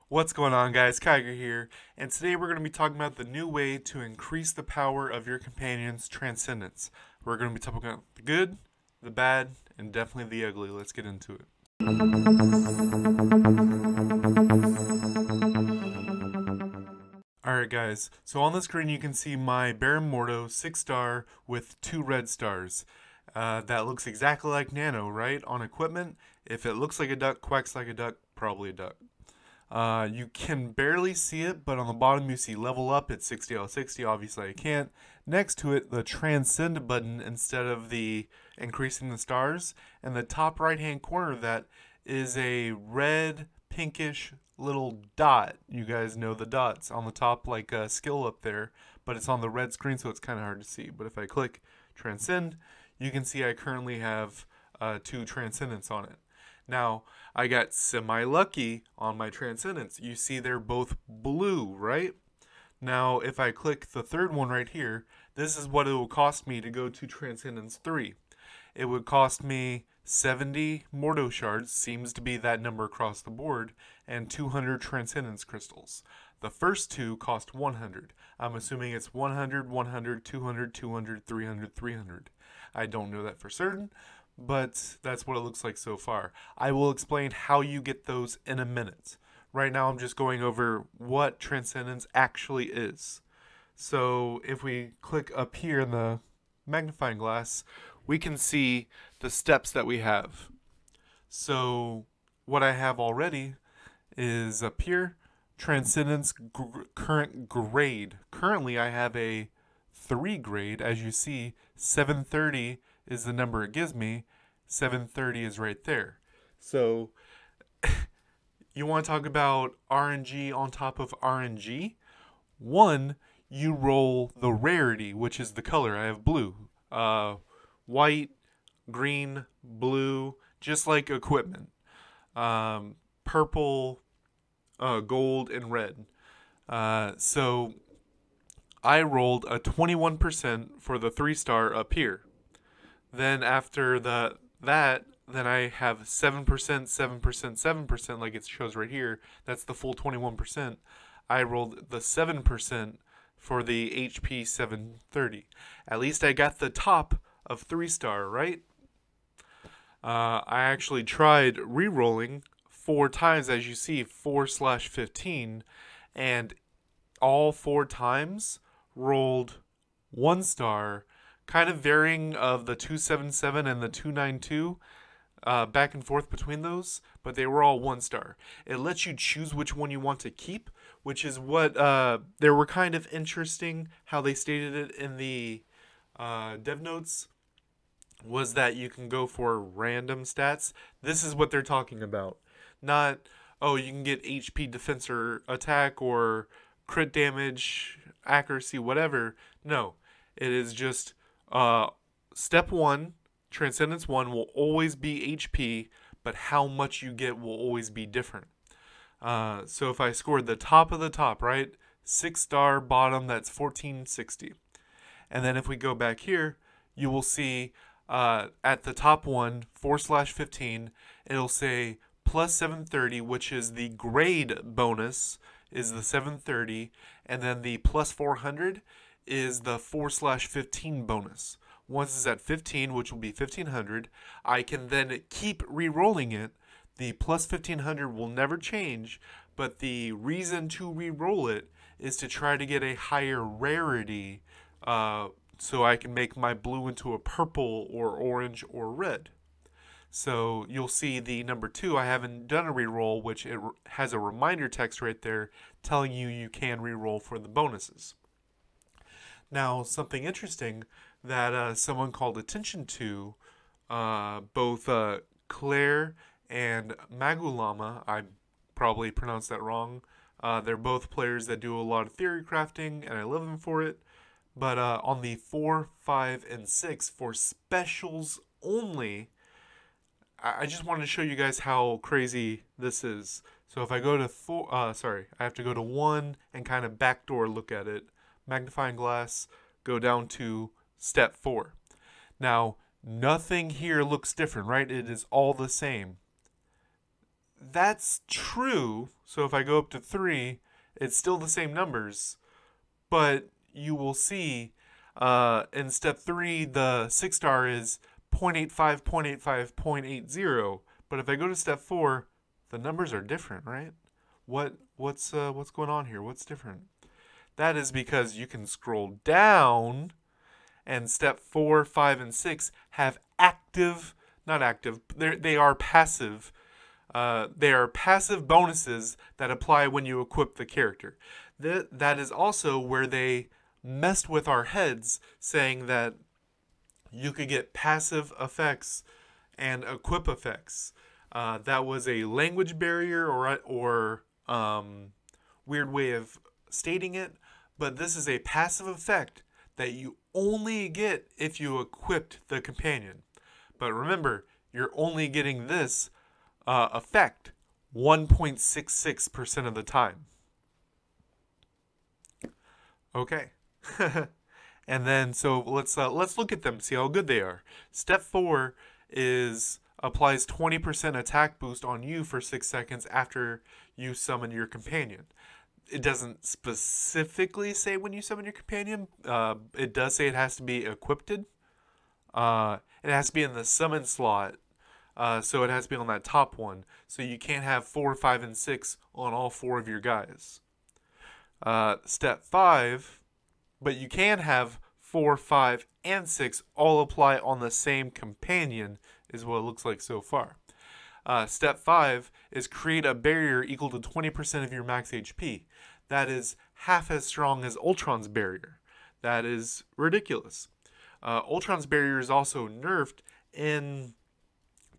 What's going on, guys? Kiger here, and today we're going to be talking about the new way to increase the power of your companion's transcendence. We're going to be talking about the good, the bad, and definitely the ugly. Let's get into it. Alright guys, so on the screen you can see my Baron Mordo 6-star with 2 red stars. That looks exactly like Nano, right? On equipment, if it looks like a duck, quacks like a duck, probably a duck. You can barely see it, but on the bottom you see level up at 60 out of 60. Obviously I can't. Next to it, the transcend button instead of the increasing the stars. And the top right hand corner of that is a red, pinkish little dot. You guys know the dots on the top, like a skill up there, but it's on the red screen, so it's kind of hard to see. But if I click transcend, you can see I currently have 2 transcendence on it. Now, I got semi-lucky on my Transcendence. You see they're both blue, right? Now, if I click the third one right here, this is what it will cost me to go to Transcendence 3. It would cost me 70 Mordo shards, seems to be that number across the board, and 200 Transcendence crystals. The first two cost 100. I'm assuming it's 100, 100, 200, 200, 300, 300. I don't know that for certain, but that's what it looks like so far. I will explain how you get those in a minute. Right now I'm just going over what Transcendence actually is. So if we click up here in the magnifying glass, we can see the steps that we have. So what I have already is up here, Transcendence current grade. Currently I have a 3 grade. As you see, 730 is the number it gives me. 730 is right there. So you want to talk about RNG on top of RNG? One, you roll the rarity, which is the color. I have blue, white, green, blue, just like equipment. Purple, gold, and red. So I rolled a 21% for the 3-star up here. Then after that, then I have 7%, 7%, 7%, like it shows right here. That's the full 21%. I rolled the 7% for the HP 730. At least I got the top of 3-star, right? I actually tried re-rolling 4 times, as you see, 4/15, and all 4 times rolled 1-star, kind of varying of the 277 and the 292, back and forth between those, but they were all 1-star. It lets you choose which one you want to keep, which is what they were kind of interesting how they stated it in the dev notes, was that you can go for random stats. This is what they're talking about. Not, oh, you can get HP, defense, or attack, or crit damage, accuracy, whatever. No, it is just step 1, Transcendence 1 will always be HP, but how much you get will always be different. So if I scored the top of the top, right, 6-star bottom, that's 1460. And then if we go back here, you will see at the top one, 4/15, it'll say plus 730, which is the grade bonus, is the 730, and then the plus 400 is the 4/15 bonus. Once it's at 15, which will be 1500, I can then keep re-rolling it. The plus 1500 will never change, but the reason to re-roll it is to try to get a higher rarity, so I can make my blue into a purple or orange or red. So you'll see the number 2, I haven't done a reroll, which it has a reminder text right there telling you you can reroll for the bonuses. Now, something interesting that someone called attention to, both Claire and Magulama, I probably pronounced that wrong. They're both players that do a lot of theory crafting, and I love them for it. But on the 4, 5, and 6, for specials only, I just wanted to show you guys how crazy this is. So if I go to 4, I have to go to 1 and kind of backdoor look at it. Magnifying glass, go down to step 4. Now, nothing here looks different, right? It is all the same. that's true. So if I go up to 3, it's still the same numbers, but you will see in step 3, the 6-star is 0.85, 0.85, 0.80. But if I go to step 4, the numbers are different, right? What's going on here? What's different? That is because you can scroll down, and step 4, 5, and 6 have active, not active, they are passive. They are passive bonuses that apply when you equip the character. That is also where they messed with our heads, saying that you could get passive effects and equip effects. That was a language barrier or weird way of stating it, but this is a passive effect that you only get if you equipped the companion. But remember, you're only getting this effect 1.66% of the time. Okay. And then so let's look at them, see how good they are. Step 4 is applies 20% attack boost on you for 6 seconds after you summon your companion. It doesn't specifically say when you summon your companion. It does say it has to be equipped. It has to be in the summon slot. So it has to be on that top one. So you can't have 4, 5, and 6 on all 4 of your guys. Step 5, but you can have 4, 5, and 6 all apply on the same companion, is what it looks like so far. Step 5 is create a barrier equal to 20% of your max HP. That is half as strong as Ultron's barrier. That is ridiculous. Ultron's barrier is also nerfed in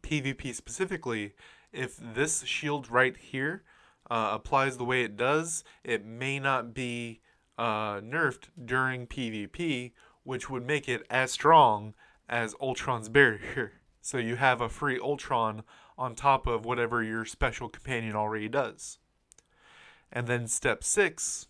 PvP specifically. If this shield right here applies the way it does, it may not be nerfed during PvP, which would make it as strong as Ultron's barrier. So you have a free Ultron on top of whatever your special companion already does. And then step 6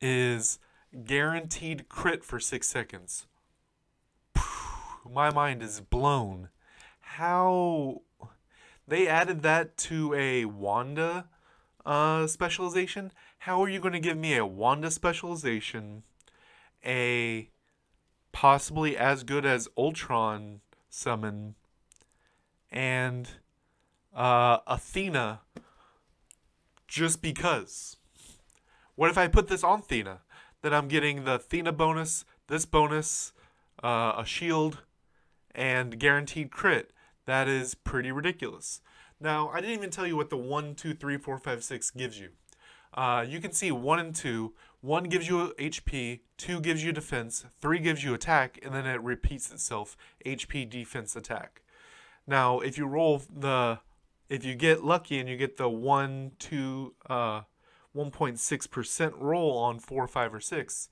is guaranteed crit for 6 seconds. My mind is blown. How they added that to a Wanda specialization? How are you going to give me a Wanda specialization, a possibly as good as Ultron summon, and Athena just because? What if I put this on Athena? Then I'm getting the Athena bonus, this bonus, a shield, and guaranteed crit. That is pretty ridiculous. Now, I didn't even tell you what the 1, 2, 3, 4, 5, 6 gives you. You can see 1 and 2. 1 gives you HP, 2 gives you defense, 3 gives you attack, and then it repeats itself. HP, defense, attack. Now, if you get lucky and you get the 1, 2, 1.6% roll on 4, 5, or 6,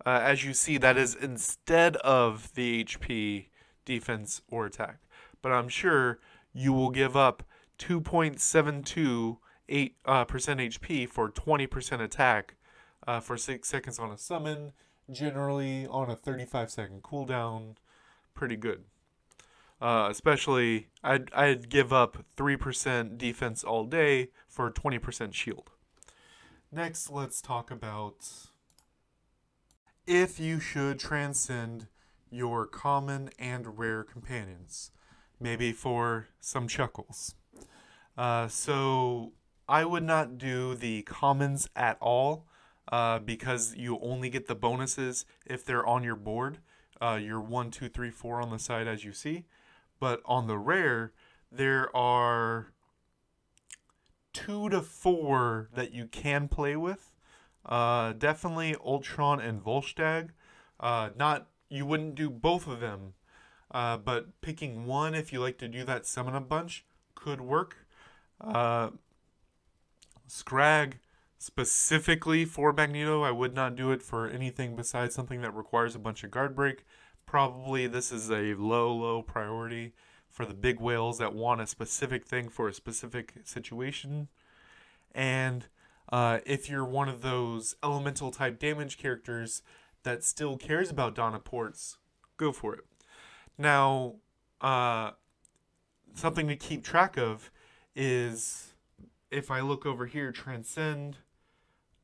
as you see, that is instead of the HP, defense, or attack. But I'm sure you will give up 2.728% HP for 20% attack for 6 seconds on a summon, generally on a 35-second cooldown. Pretty good. Especially, I'd give up 3% defense all day for 20% shield. Next, let's talk about if you should transcend your common and rare companions. Maybe for some chuckles. So I would not do the commons at all because you only get the bonuses if they're on your board. Your 1, 2, 3, 4 on the side as you see. But on the rare, there are 2 to 4 that you can play with. Definitely Ultron and Volstagg. You wouldn't do both of them. But picking one, if you like to do that summon a bunch, could work. Scrag, specifically for Magneto, I would not do it for anything besides something that requires a bunch of guard break. Probably this is a low priority for the big whales that want a specific thing for a specific situation. And if you're one of those elemental type damage characters that still cares about Donna ports, go for it. Now, something to keep track of is, if I look over here, Transcend,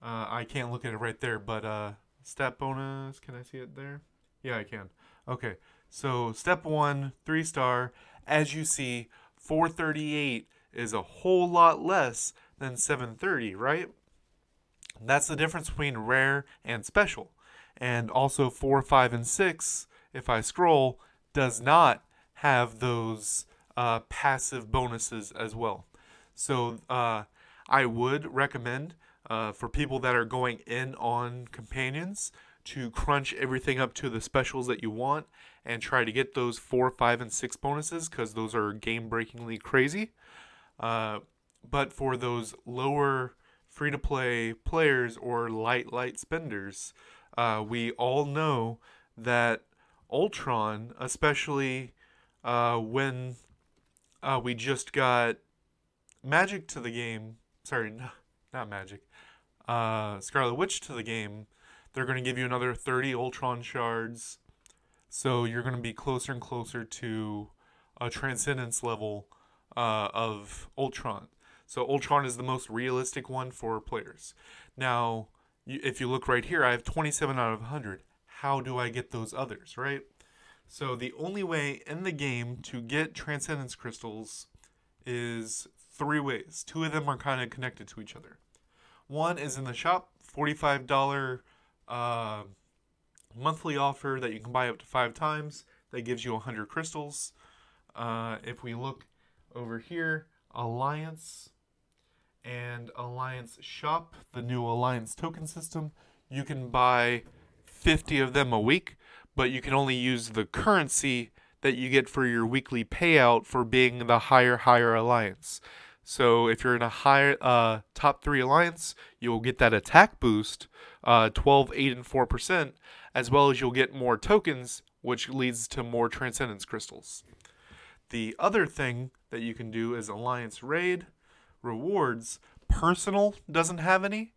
I can't look at it right there, but stat bonus, can I see it there? Yeah, I can. Okay, so step 1, 3-star, as you see, 438 is a whole lot less than 730, right? That's the difference between rare and special. And also 4, 5, and 6, if I scroll, does not have those passive bonuses as well. So I would recommend for people that are going in on companions to crunch everything up to the specials that you want and try to get those 4, 5, and 6 bonuses, because those are game-breakingly crazy. But for those lower free-to-play players or light spenders, we all know that Ultron, especially when we just got Magic to the game, sorry, not Magic, Scarlet Witch to the game, they're going to give you another 30 Ultron shards, so you're going to be closer and closer to a Transcendence level of Ultron. So Ultron is the most realistic one for players. Now, if you look right here, I have 27 out of 100. How do I get those others, right? So the only way in the game to get Transcendence crystals is 3 ways. 2 of them are kind of connected to each other. One is in the shop, $45 monthly offer that you can buy up to 5 times. That gives you 100 crystals. If we look over here, Alliance and Alliance Shop, the new Alliance token system, you can buy 50 of them a week, but you can only use the currency that you get for your weekly payout for being the higher Alliance. So if you're in a higher top 3 Alliance, you'll get that attack boost, 12, 8, and 4%, as well as you'll get more tokens, which leads to more Transcendence crystals. The other thing that you can do is Alliance Raid rewards. Personal doesn't have any,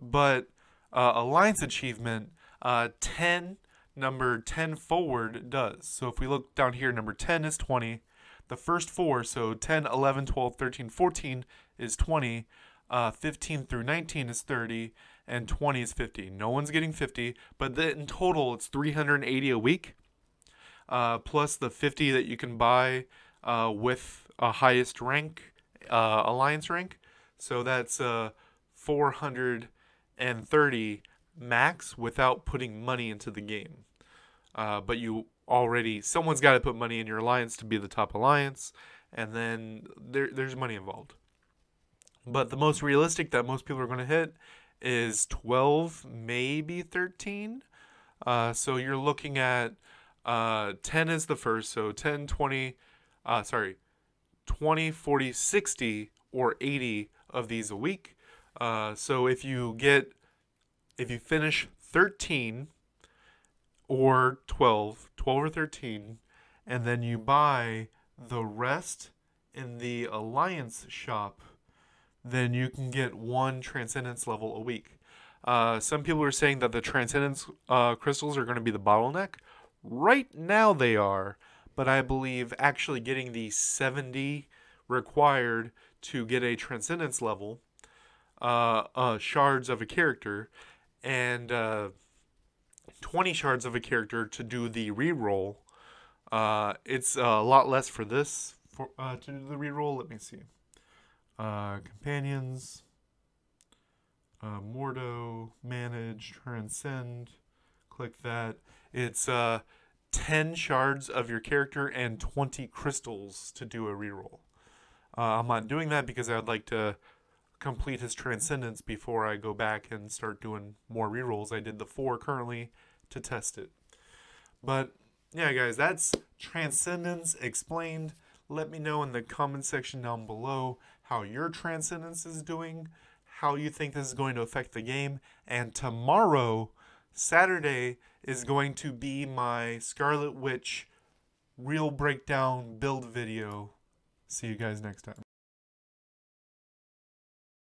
but Alliance Achievement 10, number 10 forward does. So if we look down here, number 10 is 20. The first 4, so 10, 11, 12, 13, 14 is 20. 15 through 19 is 30, and 20 is 50. No one's getting 50, but in total it's 380 a week, plus the 50 that you can buy with a highest rank, Alliance rank. So that's 430 max without putting money into the game. But someone's got to put money in your Alliance to be the top Alliance, and then there's money involved. But the most realistic that most people are going to hit is 12, maybe 13. So you're looking at 10 is the first, so 10, 20, 20, 40, 60, or 80 of these a week. So if you finish 13 or 12 or 13, and then you buy the rest in the Alliance shop, then you can get 1 Transcendence level a week. Some people are saying that the Transcendence crystals are going to be the bottleneck. Right now they are, but I believe actually getting the 70 required to get a Transcendence level, shards of a character, and 20 shards of a character to do the reroll. It's a lot less for this to do the reroll. Let me see. Companions, Mordo, Manage, Transcend. Click that. It's 10 shards of your character and 20 crystals to do a reroll. I'm not doing that because I would like to complete his Transcendence before I go back and start doing more rerolls. I did the 4 currently to test it. But yeah, guys, that's Transcendence explained. Let me know in the comment section down below how your Transcendence is doing, how you think this is going to affect the game, and tomorrow, Saturday, is going to be my Scarlet Witch real breakdown build video. See you guys next time.